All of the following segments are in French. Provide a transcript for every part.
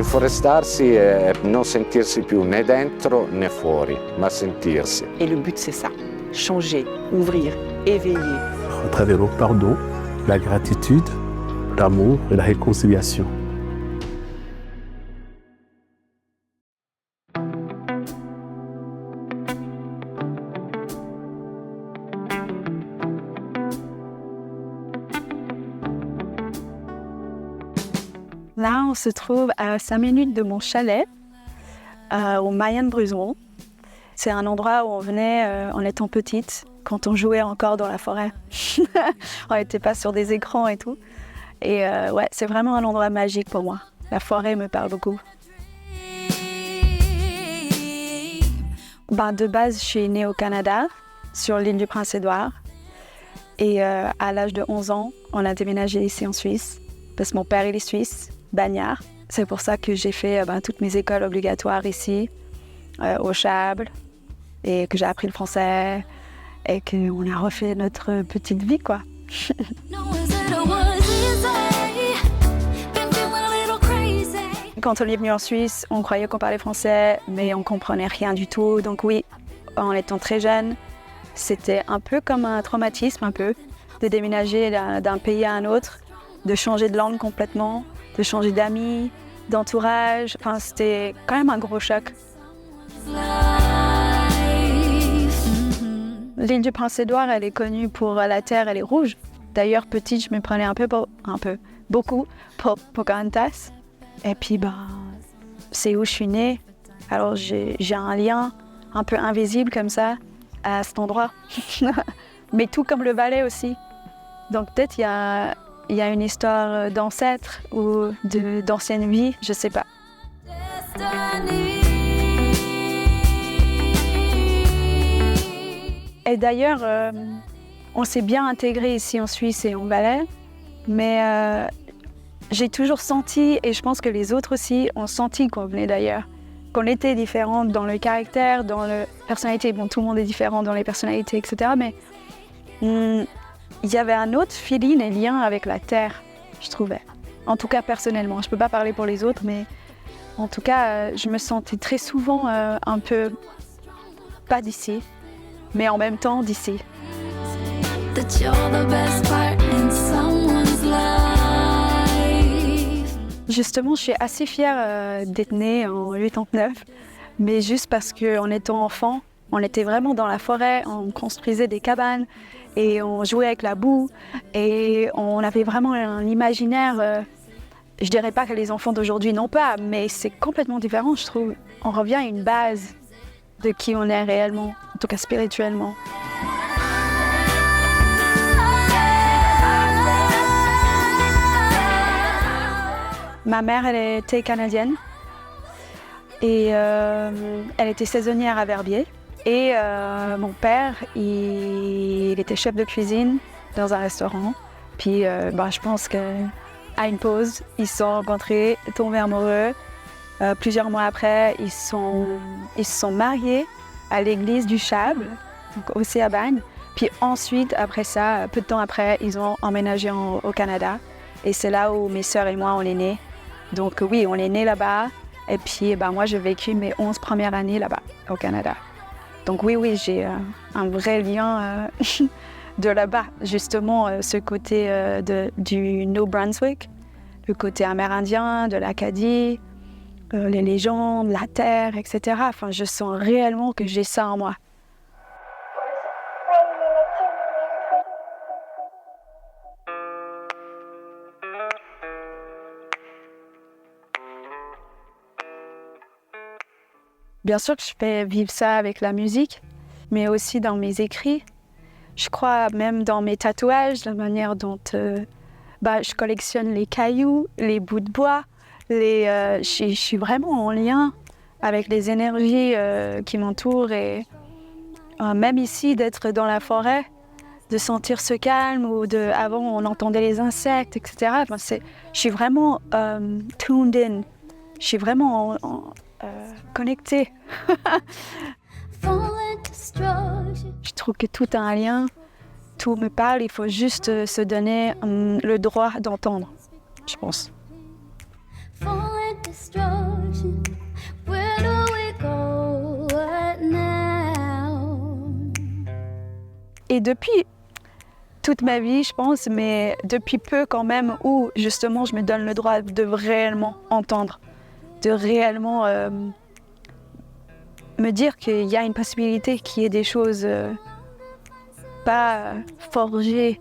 Rinforestarsi è non sentirsi più né dentro né fuori, ma sentirsi. Et le but, c'est ça, changer, ouvrir, éveiller. À travers le pardon, la gratitude, l'amour et la réconciliation. Là, on se trouve à 5 minutes de mon chalet, au Mayen-Bruseron. C'est un endroit où on venait en étant petite, quand on jouait encore dans la forêt. On n'était pas sur des écrans et tout. Et ouais, c'est vraiment un endroit magique pour moi. La forêt me parle beaucoup. De base, je suis née au Canada, sur l'île du Prince-Édouard. Et à l'âge de 11 ans, on a déménagé ici en Suisse, parce que mon père il est suisse, bagnard. C'est pour ça que j'ai fait toutes mes écoles obligatoires ici, au Chable, et que j'ai appris le français, et qu'on a refait notre petite vie, quoi. Quand on est venu en Suisse, on croyait qu'on parlait français, mais on comprenait rien du tout. Donc oui, en étant très jeune, c'était un peu comme un traumatisme, de déménager d'un pays à un autre, de changer de langue complètement, de changer d'amis, d'entourage. Enfin, c'était quand même un gros choc. L'île du Prince-Édouard, elle est connue pour la terre, elle est rouge. D'ailleurs, petite, je me prenais beaucoup pour Pocahontas. Et puis, c'est où je suis née. Alors, j'ai un lien un peu invisible comme ça à cet endroit. Mais tout comme le Valais aussi. Donc peut-être il y a une histoire d'ancêtre ou d'ancienne vie, je sais pas. Et d'ailleurs, on s'est bien intégré ici en Suisse et en Valais, mais j'ai toujours senti, et je pense que les autres aussi ont senti qu'on venait d'ailleurs, qu'on était différents dans le caractère, dans la personnalité. Bon, tout le monde est différent dans les personnalités, etc. Mais il y avait un autre feeling et lien avec la terre, je trouvais. En tout cas, personnellement. Je ne peux pas parler pour les autres, mais en tout cas, je me sentais très souvent un peu, pas d'ici, mais en même temps d'ici. Justement, je suis assez fière d'être née en 89, mais juste parce qu'en étant enfant, on était vraiment dans la forêt, on construisait des cabanes et on jouait avec la boue et on avait vraiment un imaginaire. Je dirais pas que les enfants d'aujourd'hui n'ont pas, mais c'est complètement différent, je trouve. On revient à une base de qui on est réellement, en tout cas spirituellement. Ma mère, elle était canadienne et elle était saisonnière à Verbier. Et mon père, il était chef de cuisine dans un restaurant. Puis je pense qu'à une pause, ils se sont rencontrés, tombés amoureux. Plusieurs mois après, ils se sont mariés à l'église du Chable, donc aussi à Bagne. Puis ensuite, après ça, peu de temps après, ils ont emménagé au Canada. Et c'est là où mes sœurs et moi, on est nés. Donc oui, on est nés là-bas. Et puis moi, j'ai vécu mes 11 premières années là-bas, au Canada. Donc oui, j'ai un vrai lien de là-bas. Justement, ce côté du New Brunswick, le côté amérindien, de l'Acadie, les légendes, la terre, etc. Enfin, je sens réellement que j'ai ça en moi. Bien sûr que je fais vivre ça avec la musique, mais aussi dans mes écrits. Je crois même dans mes tatouages, la manière dont je collectionne les cailloux, les bouts de bois. Je suis vraiment en lien avec les énergies qui m'entourent. Et même ici, d'être dans la forêt, de sentir ce calme, avant on entendait les insectes, etc. Je suis vraiment tuned in. Je suis vraiment connectée. Je trouve que tout a un lien, tout me parle, il faut juste se donner le droit d'entendre, je pense. falling destruction. Where do we go now? Et depuis toute ma vie, je pense, mais depuis peu quand même, où justement je me donne le droit de réellement entendre, de réellement me dire qu'il y a une possibilité qu'il y ait des choses pas forgées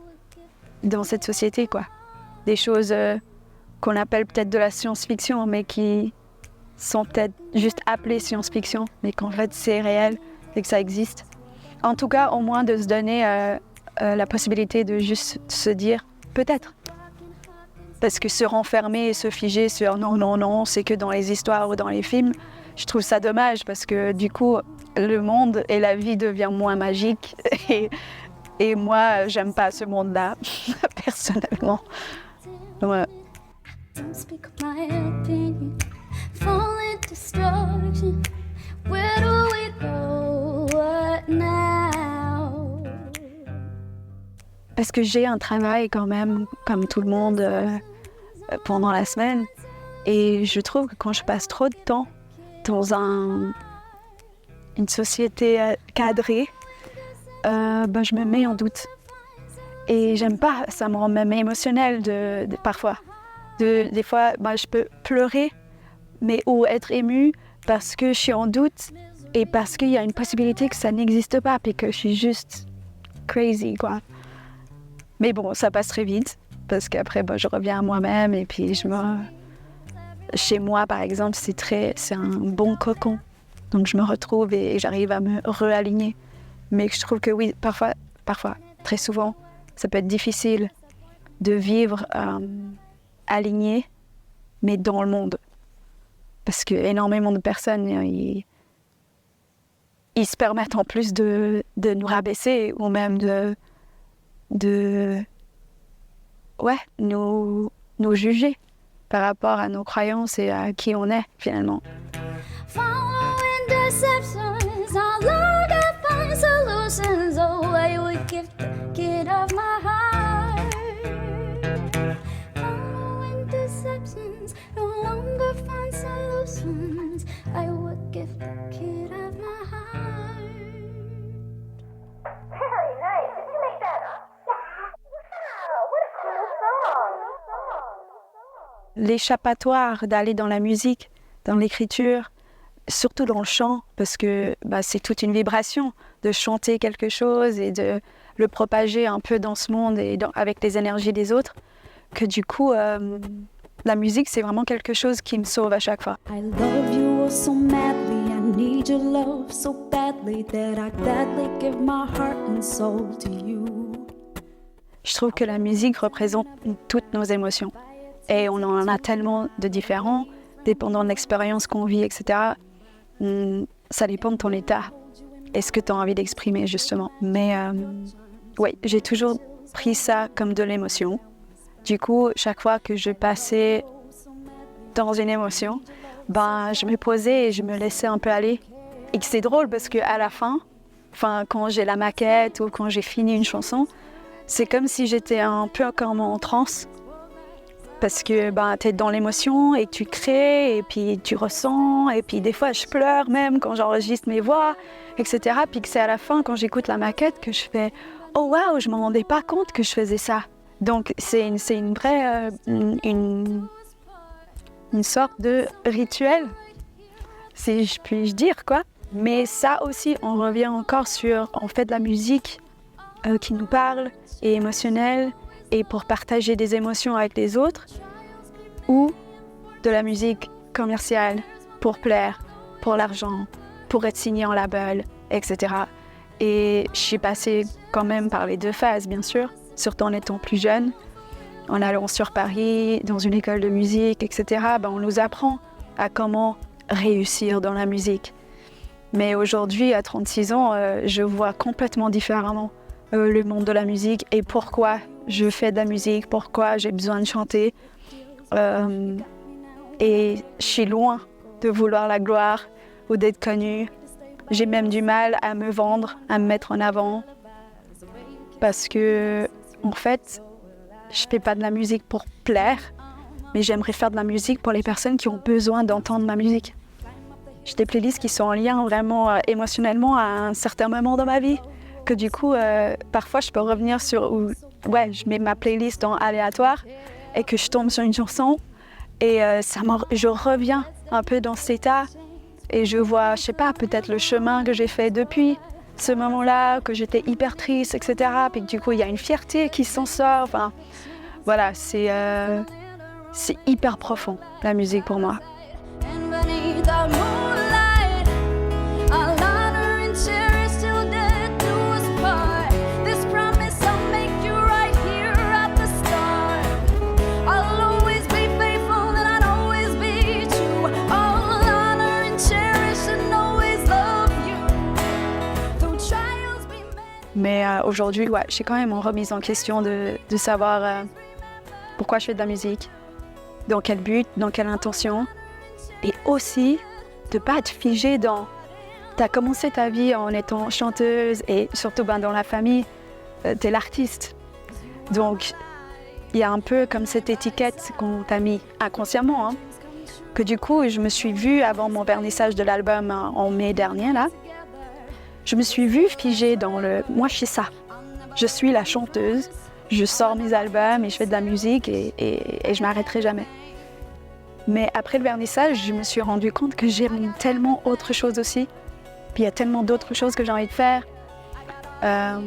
dans cette société, quoi. Des choses qu'on appelle peut-être de la science-fiction, mais qui sont peut-être juste appelées science-fiction, mais qu'en fait c'est réel et que ça existe. En tout cas, au moins de se donner la possibilité de juste se dire peut-être. Parce que se renfermer et se figer sur non, c'est que dans les histoires ou dans les films, je trouve ça dommage parce que du coup, le monde et la vie deviennent moins magiques. Et moi, j'aime pas ce monde-là, personnellement. Ouais. Don't speak of my opinion. Falling destruction. Where do we go now? Parce que j'ai un travail quand même, comme tout le monde, pendant la semaine. Et je trouve que quand je passe trop de temps dans une société cadrée, je me mets en doute. Et j'aime pas, ça me rend même émotionnelle parfois. Des fois, je peux pleurer, ou être émue parce que je suis en doute et parce qu'il y a une possibilité que ça n'existe pas, puis que je suis juste crazy, quoi. Mais bon, ça passe très vite, parce qu'après, je reviens à moi-même, et puis chez moi, par exemple, c'est un bon cocon. Donc je me retrouve et j'arrive à me réaligner. Mais je trouve que oui, parfois, très souvent, ça peut être difficile de vivre aligné, mais dans le monde. Parce qu'énormément de personnes, ils se permettent en plus de nous rabaisser ou même nous juger par rapport à nos croyances et à qui on est finalement. Following deceptions, I'll look and find solutions. Oh, I would give the kid of my heart. Following deceptions, no longer find solutions. I would give the kid of my heart. Very nice. Did you make that up? Wow, what a cool song. L'échappatoire d'aller dans la musique, dans l'écriture, surtout dans le chant, parce que c'est toute une vibration de chanter quelque chose et de le propager un peu dans ce monde et avec les énergies des autres, que du coup, la musique, c'est vraiment quelque chose qui me sauve à chaque fois. I love you oh so madly, I need your love so badly that I gladly give my heart and soul to you. Je trouve que la musique représente toutes nos émotions. Et on en a tellement de différents, dépendant de l'expérience qu'on vit, etc. Ça dépend de ton état et ce que tu as envie d'exprimer, justement. Mais oui, j'ai toujours pris ça comme de l'émotion. Du coup, chaque fois que je passais dans une émotion, je me posais et je me laissais un peu aller. Et c'est drôle parce qu'à la fin, quand j'ai la maquette ou quand j'ai fini une chanson, c'est comme si j'étais un peu comme en transe. Parce que tu es dans l'émotion et tu crées et puis tu ressens. Et puis des fois, je pleure même quand j'enregistre mes voix, etc. Puis que c'est à la fin, quand j'écoute la maquette, que je fais « Oh waouh, je ne m'en rendais pas compte que je faisais ça ». Donc c'est une vraie... une sorte de rituel, si je puis dire, quoi. Mais ça aussi, on revient encore sur, on fait de la musique qui nous parle et émotionnelle, et pour partager des émotions avec les autres, ou de la musique commerciale pour plaire, pour l'argent, pour être signé en label, etc. Et je suis passée quand même par les deux phases, bien sûr, surtout en étant plus jeune. En allant sur Paris, dans une école de musique, etc., on nous apprend à comment réussir dans la musique. Mais aujourd'hui, à 36 ans, je vois complètement différemment le monde de la musique et pourquoi je fais de la musique, pourquoi j'ai besoin de chanter. Et je suis loin de vouloir la gloire ou d'être connue. J'ai même du mal à me vendre, à me mettre en avant. Parce que, en fait, je fais pas de la musique pour plaire. mais j'aimerais faire de la musique pour les personnes qui ont besoin d'entendre ma musique. J'ai des playlists qui sont en lien vraiment émotionnellement à un certain moment dans ma vie, que du coup, parfois je peux revenir sur où je mets ma playlist en aléatoire et que je tombe sur une chanson et je reviens un peu dans cet état et je vois, je sais pas, peut-être le chemin que j'ai fait depuis ce moment-là, que j'étais hyper triste, etc. Puis du coup, il y a une fierté qui s'en sort. Enfin, voilà, c'est hyper profond, la musique pour moi. And beneath the moonlight, I'll honor and cherish till death do us part. This promise I'll make you right here at the start. I'll always be faithful and I'll always be true. I'll honor and cherish and always love you. Though trials be many. Mais aujourd'hui, j'ai quand même en remise en question de savoir pourquoi je fais de la musique, dans quel but, dans quelle intention. Et aussi, de ne pas être figé dans... Tu as commencé ta vie en étant chanteuse et surtout dans la famille, tu es l'artiste. Donc, il y a un peu comme cette étiquette qu'on t'a mis inconsciemment. Que du coup, je me suis vue, avant mon vernissage de l'album en mai dernier, là, je me suis vue figée dans le... Moi, je suis ça. Je suis la chanteuse, je sors mes albums et je fais de la musique et je ne m'arrêterai jamais. Mais après le vernissage, je me suis rendu compte que j'aime tellement autre chose aussi. Puis il y a tellement d'autres choses que j'ai envie de faire. Par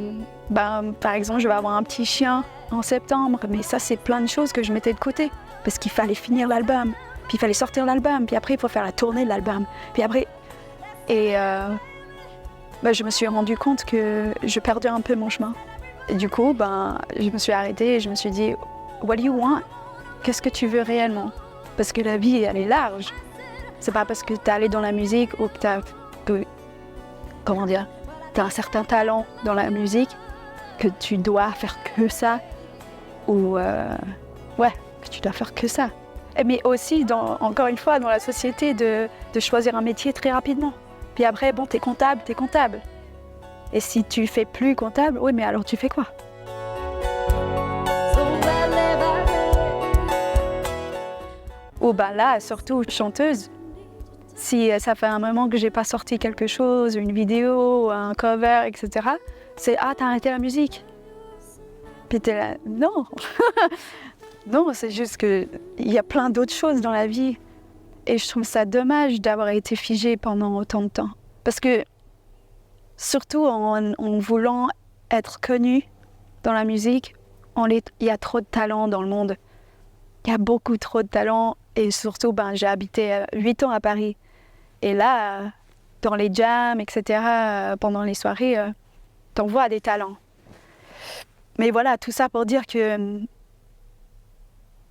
exemple, je vais avoir un petit chien en septembre, mais ça, c'est plein de choses que je mettais de côté. Parce qu'il fallait finir l'album, puis il fallait sortir l'album, puis après, il faut faire la tournée de l'album. Puis après... Et je me suis rendu compte que je perdais un peu mon chemin. Et du coup, je me suis arrêtée et je me suis dit, what do you want? Qu'est-ce que tu veux réellement? Parce que la vie, elle est large. C'est pas parce que tu es allé dans la musique ou que tu as un certain talent dans la musique que tu dois faire que ça. Ou, que tu dois faire que ça. Mais aussi, encore une fois, dans la société, de choisir un métier très rapidement. Puis après, t'es comptable. Et si tu fais plus comptable, oui, mais alors tu fais quoi? Ou là, surtout chanteuse, si ça fait un moment que j'ai pas sorti quelque chose, une vidéo, un cover, etc., c'est « Ah, t'as arrêté la musique !» Puis t'es là « Non !» Non, c'est juste qu'il y a plein d'autres choses dans la vie. Et je trouve ça dommage d'avoir été figée pendant autant de temps. Parce que, surtout en voulant être connue dans la musique, il y a trop de talent dans le monde. Il y a beaucoup trop de talent. Et surtout, j'ai habité 8 ans à Paris. Et là, dans les jams, etc., pendant les soirées, t'en vois des talents. Mais voilà, tout ça pour dire que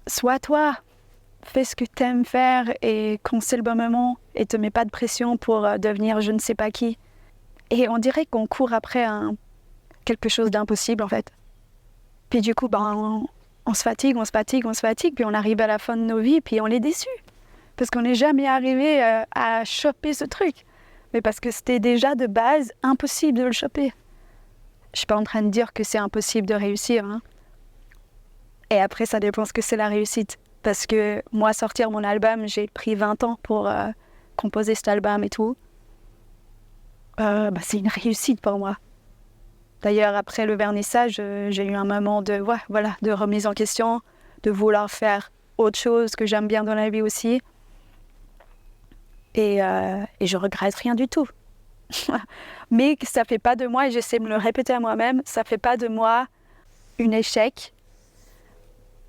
sois toi, fais ce que t'aimes faire et quand c'est le bon moment et te mets pas de pression pour devenir je ne sais pas qui. Et on dirait qu'on court après quelque chose d'impossible, en fait. Puis du coup, on se fatigue, puis on arrive à la fin de nos vies, puis on est déçus. Parce qu'on n'est jamais arrivé à choper ce truc. Mais parce que c'était déjà de base impossible de le choper. Je suis pas en train de dire que c'est impossible de réussir. Et après, ça dépend ce que c'est la réussite. Parce que moi, sortir mon album, j'ai pris 20 ans pour composer cet album et tout. C'est une réussite pour moi. D'ailleurs, après le vernissage, j'ai eu un moment de remise en question, de vouloir faire autre chose que j'aime bien dans la vie aussi. Et je regrette rien du tout. Mais ça fait pas de moi, et j'essaie de me le répéter à moi-même, ça fait pas de moi un échec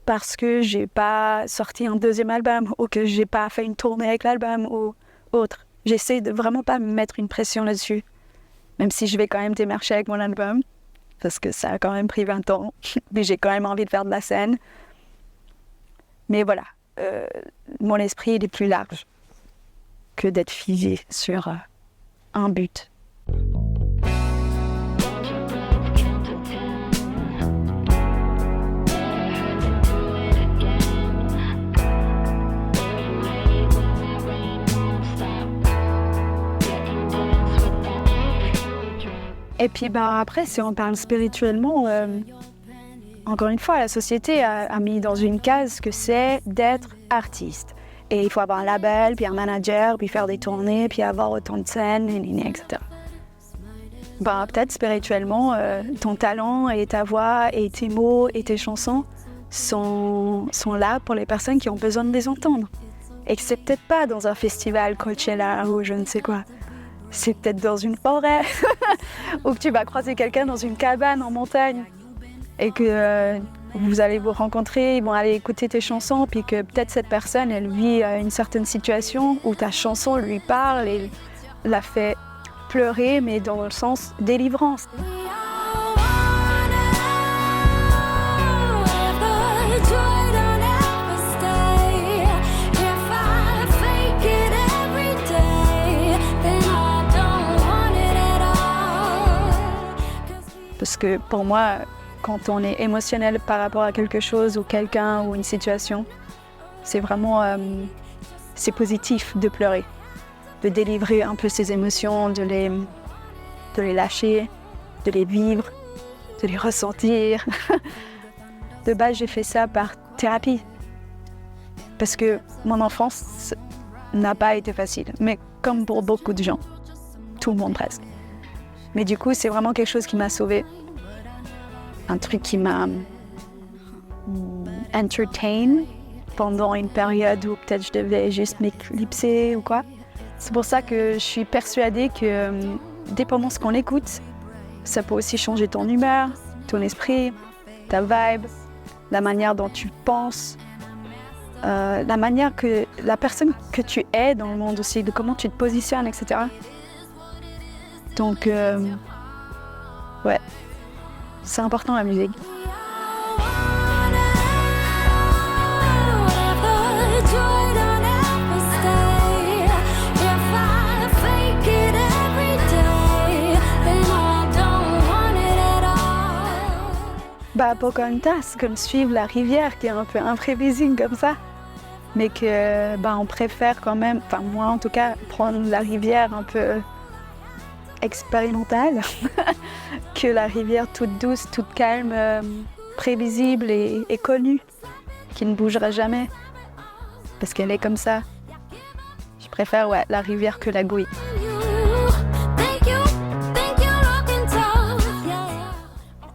parce que j'ai pas sorti un deuxième album ou que j'ai pas fait une tournée avec l'album ou autre. J'essaie de vraiment pas me mettre une pression là-dessus. Même si je vais quand même démarcher avec mon album, parce que ça a quand même pris 20 ans, mais j'ai quand même envie de faire de la scène. Mais voilà, mon esprit il est plus large que d'être figé sur un but. Et puis après, si on parle spirituellement, encore une fois, la société a mis dans une case que c'est d'être artiste. Et il faut avoir un label, puis un manager, puis faire des tournées, puis avoir autant de scènes, etc. Peut-être spirituellement, ton talent et ta voix et tes mots et tes chansons sont là pour les personnes qui ont besoin de les entendre. Et que c'est peut-être pas dans un festival Coachella ou je ne sais quoi. C'est peut-être dans une forêt ou que tu vas croiser quelqu'un dans une cabane en montagne et que vous allez vous rencontrer, ils vont aller écouter tes chansons, puis que peut-être cette personne, elle vit une certaine situation où ta chanson lui parle et la fait pleurer, mais dans le sens délivrance. Parce que pour moi, quand on est émotionnel par rapport à quelque chose ou quelqu'un ou une situation, c'est vraiment c'est positif de pleurer, de délivrer un peu ses émotions, de les lâcher, de les vivre, de les ressentir. De base, j'ai fait ça par thérapie. Parce que mon enfance n'a pas été facile, mais comme pour beaucoup de gens, tout le monde presque. Mais du coup, c'est vraiment quelque chose qui m'a sauvée. Un truc qui m'a entertain pendant une période où peut-être je devais juste m'éclipser ou quoi. C'est pour ça que je suis persuadée que dépendant de ce qu'on écoute, ça peut aussi changer ton humeur, ton esprit, ta vibe, la manière dont tu penses, la manière que la personne que tu es dans le monde aussi, de comment tu te positionnes, etc. Donc, ouais, c'est important la musique. Pocahontas, comme suivre la rivière qui est un peu imprévisible comme ça, mais que on préfère quand même, enfin moi en tout cas, prendre la rivière un peu expérimentale que la rivière toute douce, toute calme, prévisible et connue, qui ne bougera jamais, parce qu'elle est comme ça. Je préfère la rivière que la gouille.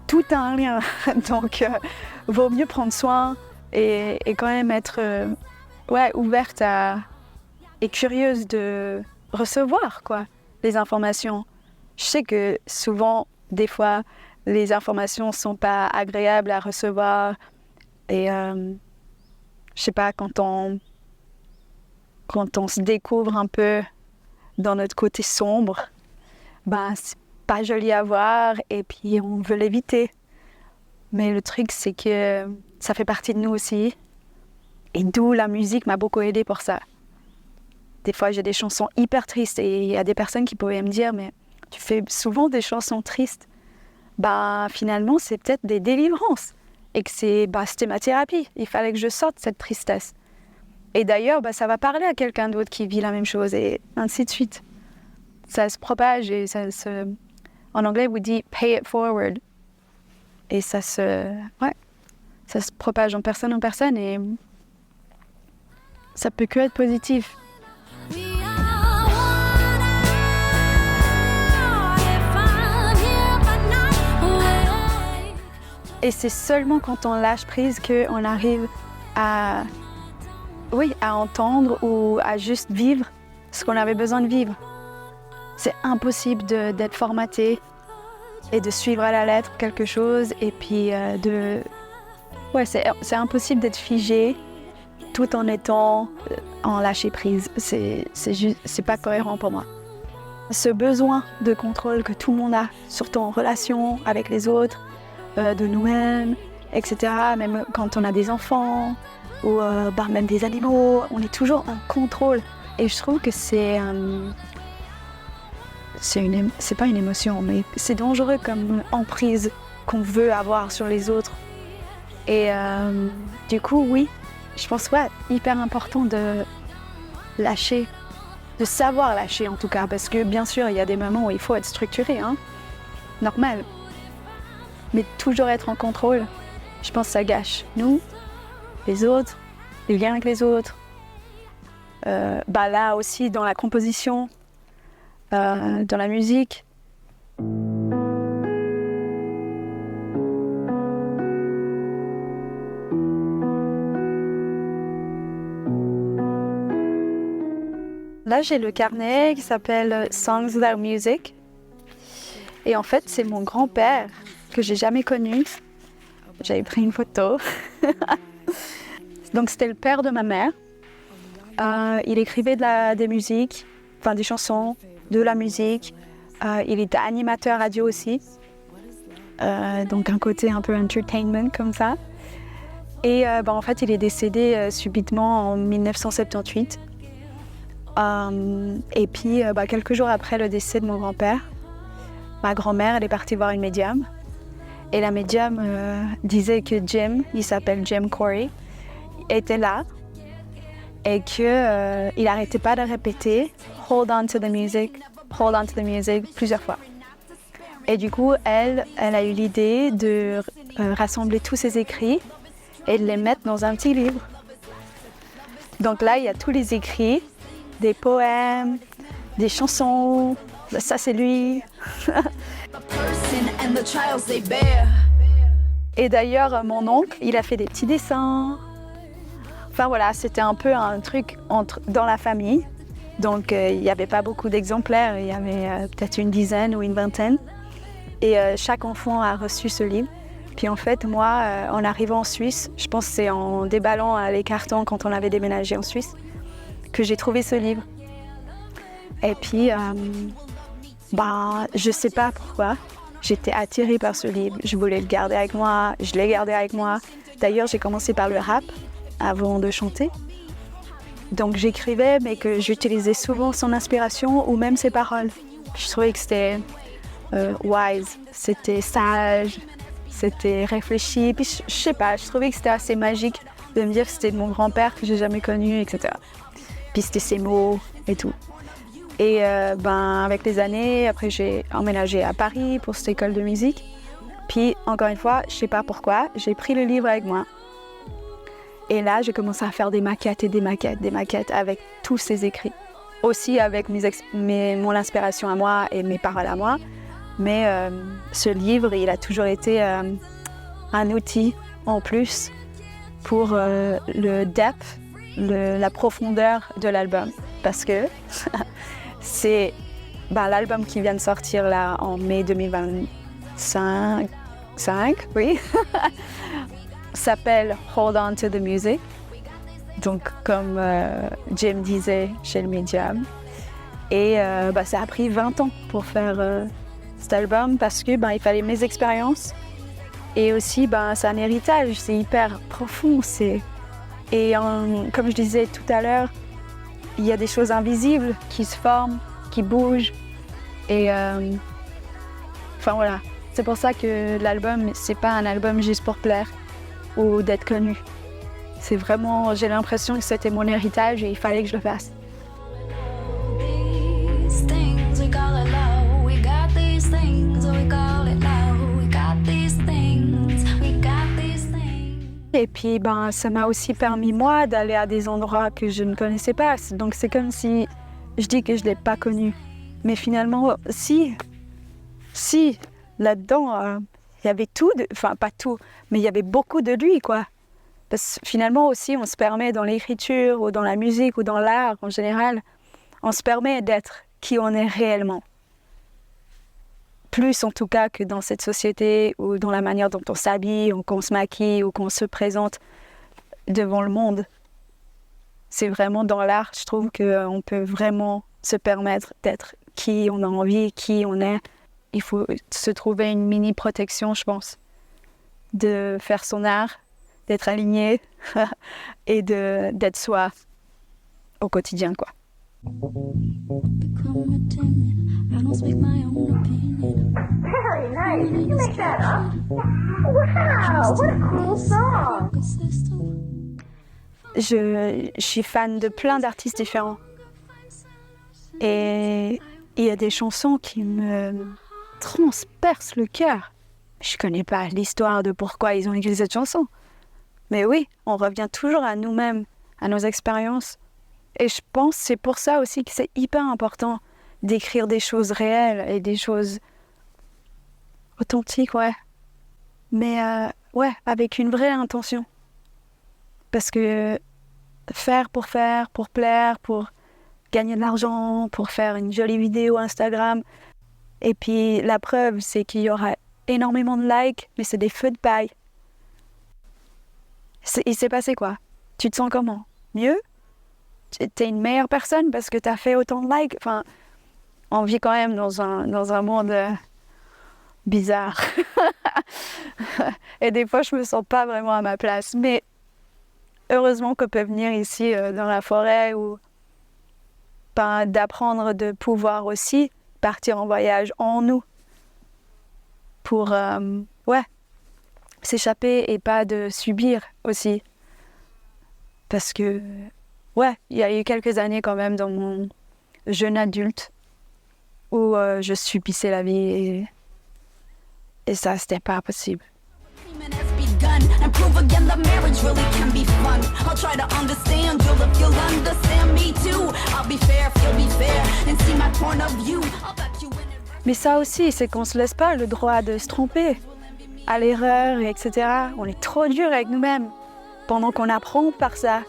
Tout a un lien, donc vaut mieux prendre soin et quand même être ouverte et curieuse de recevoir les informations. Je sais que souvent, des fois, les informations ne sont pas agréables à recevoir et je sais pas, quand on se découvre un peu dans notre côté sombre, c'est pas joli à voir et puis on veut l'éviter. Mais le truc, c'est que ça fait partie de nous aussi. Et d'où la musique m'a beaucoup aidée pour ça. Des fois, j'ai des chansons hyper tristes et il y a des personnes qui pouvaient me dire « Mais tu fais souvent des chansons tristes. » Finalement, c'est peut-être des délivrances. Et que c'était ma thérapie. Il fallait que je sorte cette tristesse. Et d'ailleurs, ça va parler à quelqu'un d'autre qui vit la même chose et ainsi de suite. Ça se propage et en anglais, on dit « pay it forward ». Et ça se propage en personne et ça peut que être positif. Et c'est seulement quand on lâche prise qu'on arrive à entendre ou à juste vivre ce qu'on avait besoin de vivre. C'est impossible d'être formaté et de suivre à la lettre quelque chose et puis c'est impossible d'être figé tout en étant en lâcher prise. C'est pas cohérent pour moi. Ce besoin de contrôle que tout le monde a, surtout en relation avec les autres, de nous-mêmes, etc. Même quand on a des enfants ou même des animaux, on est toujours en contrôle. Et je trouve que c'est pas une émotion, mais c'est dangereux comme emprise qu'on veut avoir sur les autres. Et du coup, oui, je pense hyper important de lâcher, de savoir lâcher en tout cas, parce que bien sûr, il y a des moments où il faut être structuré, normal. Mais toujours être en contrôle, je pense que ça gâche nous, les autres, les liens avec les autres. Là aussi, dans la composition, dans la musique. Là, j'ai le carnet qui s'appelle Songs Without Music. Et en fait, c'est mon grand-père que j'ai jamais connu. J'avais pris une photo. Donc, c'était le père de ma mère. Il écrivait des musiques, enfin des chansons, de la musique. Il était animateur radio aussi. Donc, un côté un peu entertainment comme ça. Et en fait, il est décédé subitement en 1978. Et puis, quelques jours après le décès de mon grand-père, ma grand-mère, elle est partie voir une médium. Et la médium disait que Jim, il s'appelle Jim Corey, était là et qu'il n'arrêtait pas de répéter « Hold on to the music, hold on to the music » plusieurs fois. Et du coup, elle a eu l'idée de rassembler tous ses écrits et de les mettre dans un petit livre. Donc là, il y a tous les écrits, des poèmes, des chansons, ça c'est lui. Et d'ailleurs, mon oncle, il a fait des petits dessins. Enfin voilà, c'était un peu un truc dans la famille. Donc il n'y avait pas beaucoup d'exemplaires, il y avait peut-être une dizaine ou une vingtaine. Et chaque enfant a reçu ce livre. Puis en fait, moi, en arrivant en Suisse, je pense que c'est en déballant les cartons quand on avait déménagé en Suisse, que j'ai trouvé ce livre. Et puis, je sais pas pourquoi, j'étais attirée par ce livre. Je voulais le garder avec moi, je l'ai gardé avec moi. D'ailleurs, j'ai commencé par le rap avant de chanter. Donc j'écrivais, mais que j'utilisais souvent son inspiration ou même ses paroles. Je trouvais que c'était wise, c'était sage, c'était réfléchi. Puis je sais pas, je trouvais que c'était assez magique de me dire que c'était de mon grand-père que j'ai jamais connu, etc. Puis c'était ses mots et tout. Et avec les années, après j'ai emménagé à Paris pour cette école de musique. Puis encore une fois, je sais pas pourquoi, j'ai pris le livre avec moi. Et là, j'ai commencé à faire des maquettes avec tous ces écrits. Aussi avec mon inspiration à moi et mes paroles à moi. Mais ce livre, il a toujours été un outil en plus pour le depth, la profondeur de l'album. Parce que c'est l'album qui vient de sortir là en mai 2025, oui, s'appelle Hold On to the Music. Donc comme Jim disait chez le Medium. Et ça a pris 20 ans pour faire cet album parce que il fallait mes expériences. Et aussi c'est un héritage, c'est hyper profond. Et comme je disais tout à l'heure, il y a des choses invisibles qui se forment, qui bougent. Et voilà. C'est pour ça que l'album, c'est pas un album juste pour plaire ou d'être connu. C'est vraiment, j'ai l'impression que c'était mon héritage et il fallait que je le fasse. Et puis, ça m'a aussi permis, moi, d'aller à des endroits que je ne connaissais pas. Donc, c'est comme si je dis que je ne l'ai pas connu. Mais finalement, si, là-dedans, il y avait tout, pas tout, mais il y avait beaucoup de lui, quoi. Parce que finalement aussi, on se permet dans l'écriture ou dans la musique ou dans l'art en général, on se permet d'être qui on est réellement. Plus en tout cas que dans cette société ou dans la manière dont on s'habille ou qu'on se maquille ou qu'on se présente devant le monde. C'est vraiment dans l'art, je trouve qu'on peut vraiment se permettre d'être qui on a envie, qui on est. Il faut se trouver une mini-protection, je pense, de faire son art, d'être aligné et d'être soi au quotidien, quoi. Very nice. Did you make that up? Wow, what a cool song. Je suis fan de plein d'artistes différents. Et il y a des chansons qui me transpercent le cœur. Je ne connais pas l'histoire de pourquoi ils ont écrit cette chanson. Mais oui, on revient toujours à nous-mêmes à nos expériences. Et je pense que c'est pour ça aussi que c'est hyper important d'écrire des choses réelles et des choses authentiques, ouais. Mais ouais, avec une vraie intention. Parce que faire, pour plaire, pour gagner de l'argent, pour faire une jolie vidéo Instagram. Et puis la preuve, c'est qu'il y aura énormément de likes, mais c'est des feux de paille. Il s'est passé quoi? Tu te sens comment? Mieux? T'es une meilleure personne parce que t'as fait autant de likes? Enfin, on vit quand même dans un monde bizarre. Et des fois, je me sens pas vraiment à ma place. Mais heureusement qu'on peut venir ici dans la forêt ou d'apprendre de pouvoir aussi partir en voyage en nous pour s'échapper et pas de subir aussi. Parce que, il y a eu quelques années quand même dans mon jeune adulte où je subissais la vie et ça, c'était pas possible. And prove again the marriage really can be fun. I'll try to understand you if you'll understand me too. I'll be fair if you'll be fair and see my point of view. I'll back you in it. Mais ça aussi, c'est qu'on se laisse pas le droit de se tromper, à l'erreur, etc. On est trop dur avec nous-mêmes pendant qu'on apprend par ça.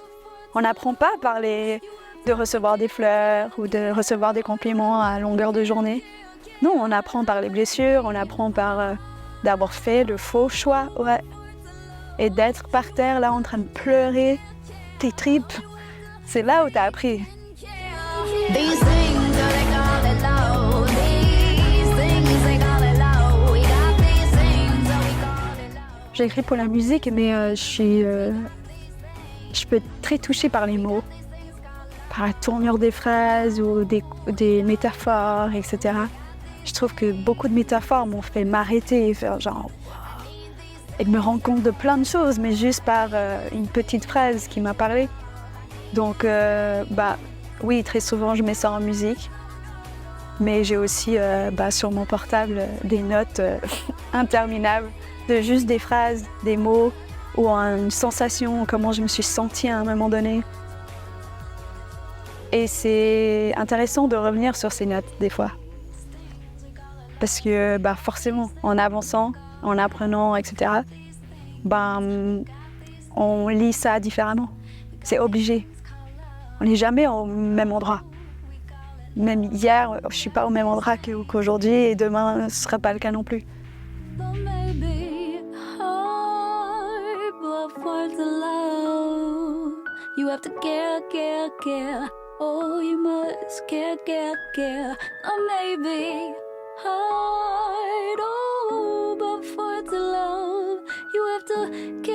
On n'apprend pas par de recevoir des fleurs ou de recevoir des compliments à longueur de journée. Non, on apprend par les blessures, on apprend par d'avoir fait le faux choix, et d'être par terre là en train de pleurer tes tripes. C'est là où t'as appris. These things they call it love. These things they call it love. We got these things we call it love. J'écris pour la musique, mais je peux être très touchée par les mots, par la tournure des phrases ou des métaphores, etc. Je trouve que beaucoup de métaphores m'ont fait m'arrêter et faire genre... Et de me rendre compte de plein de choses, mais juste par une petite phrase qui m'a parlé. Donc, oui, très souvent, je mets ça en musique. Mais j'ai aussi sur mon portable des notes interminables de juste des phrases, des mots ou une sensation, comment je me suis sentie à un moment donné. Et c'est intéressant de revenir sur ces notes des fois. Parce que forcément, en avançant, en apprenant, etc., on lit ça différemment. C'est obligé. On n'est jamais au même endroit. Même hier, je ne suis pas au même endroit qu'aujourd'hui et demain, ce ne sera pas le cas non plus. But maybe hard, but for the love, you have to care, care, care. Oh, you must care, care, care. Or maybe hard, oh, but for the love, you have to care.